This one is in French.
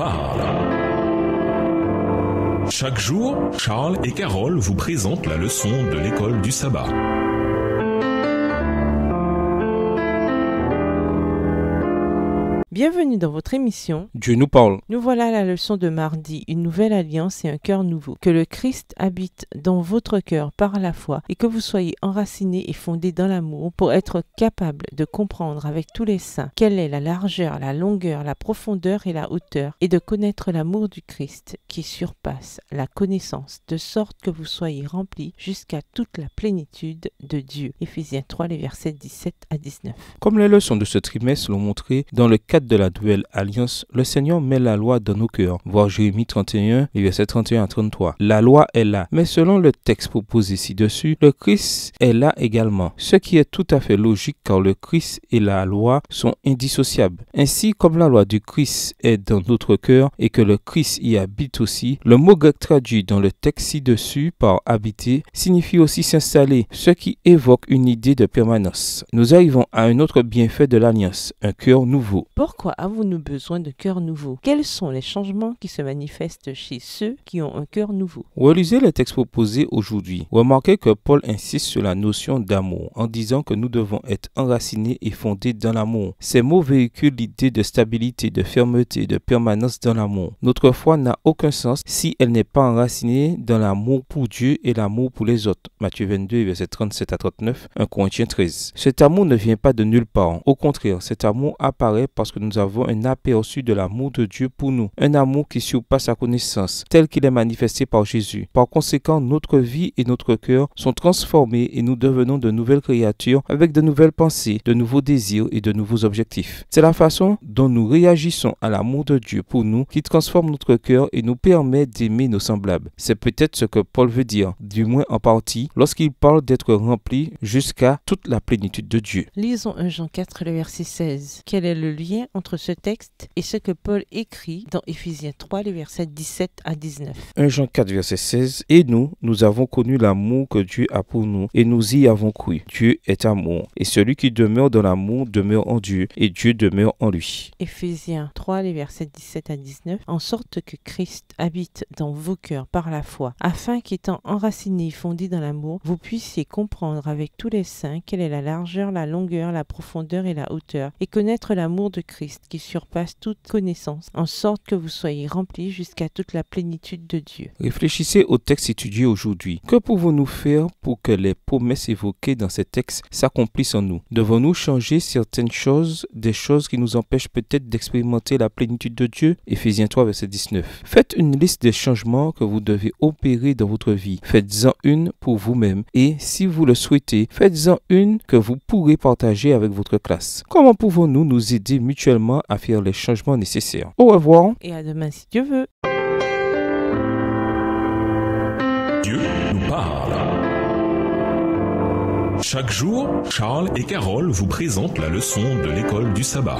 parle. Chaque jour, Charles et Carole vous présentent la leçon de l'école du sabbat. Bienvenue dans votre émission Dieu nous parle. Nous voilà à la leçon de mardi, une nouvelle alliance et un cœur nouveau. Que le Christ habite dans votre cœur par la foi et que vous soyez enracinés et fondés dans l'amour pour être capables de comprendre avec tous les saints quelle est la largeur, la longueur, la profondeur et la hauteur et de connaître l'amour du Christ qui surpasse la connaissance de sorte que vous soyez remplis jusqu'à toute la plénitude de Dieu. Éphésiens 3, les versets 17 à 19. Comme les leçons de ce trimestre l'ont montré, dans le cadre de la nouvelle alliance, le Seigneur met la loi dans nos cœurs. Voir Jérémie 31, les versets 31 à 33. La loi est là, mais selon le texte proposé ci-dessus, le Christ est là également. Ce qui est tout à fait logique car le Christ et la loi sont indissociables. Ainsi, comme la loi du Christ est dans notre cœur et que le Christ y habite aussi, le mot grec traduit dans le texte ci-dessus par habiter signifie aussi s'installer, ce qui évoque une idée de permanence. Nous arrivons à un autre bienfait de l'alliance, un cœur nouveau. Pourquoi avons-nous besoin de cœur nouveau? Quels sont les changements qui se manifestent chez ceux qui ont un cœur nouveau? Relisez les textes proposés aujourd'hui. Remarquez que Paul insiste sur la notion d'amour en disant que nous devons être enracinés et fondés dans l'amour. Ces mots véhiculent l'idée de stabilité, de fermeté, de permanence dans l'amour. Notre foi n'a aucun sens si elle n'est pas enracinée dans l'amour pour Dieu et l'amour pour les autres. Matthieu 22, versets 37 à 39, 1 Corinthiens 13. Cet amour ne vient pas de nulle part. Au contraire, cet amour apparaît parce que nous avons un aperçu de l'amour de Dieu pour nous, un amour qui surpasse sa connaissance, tel qu'il est manifesté par Jésus. Par conséquent, notre vie et notre cœur sont transformés et nous devenons de nouvelles créatures avec de nouvelles pensées, de nouveaux désirs et de nouveaux objectifs. C'est la façon dont nous réagissons à l'amour de Dieu pour nous qui transforme notre cœur et nous permet d'aimer nos semblables. C'est peut-être ce que Paul veut dire, du moins en partie, lorsqu'il parle d'être rempli jusqu'à toute la plénitude de Dieu. Lisons 1 Jean 4, le verset 16. Quel est le lien entre ce texte et ce que Paul écrit dans Éphésiens 3, les versets 17 à 19. 1 Jean 4, verset 16. Et nous avons connu l'amour que Dieu a pour nous, et nous y avons cru. Dieu est amour, et celui qui demeure dans l'amour demeure en Dieu, et Dieu demeure en lui. Éphésiens 3, les versets 17 à 19. En sorte que Christ habite dans vos cœurs par la foi, afin qu'étant enracinés et fondés dans l'amour, vous puissiez comprendre avec tous les saints quelle est la largeur, la longueur, la profondeur et la hauteur, et connaître l'amour de Christ qui surpasse toute connaissance, en sorte que vous soyez remplis jusqu'à toute la plénitude de Dieu. Réfléchissez au texte étudié aujourd'hui. Que pouvons-nous faire pour que les promesses évoquées dans ces textes s'accomplissent en nous? Devons-nous changer certaines choses, des choses qui nous empêchent peut-être d'expérimenter la plénitude de Dieu? Éphésiens 3, verset 19. Faites une liste des changements que vous devez opérer dans votre vie. Faites-en une pour vous-même et, si vous le souhaitez, faites-en une que vous pourrez partager avec votre classe. Comment pouvons-nous nous aider mutuellement à faire les changements nécessaires? Au revoir. Et à demain si Dieu veut. Dieu nous parle. Chaque jour, Charles et Carole vous présentent la leçon de l'école du sabbat.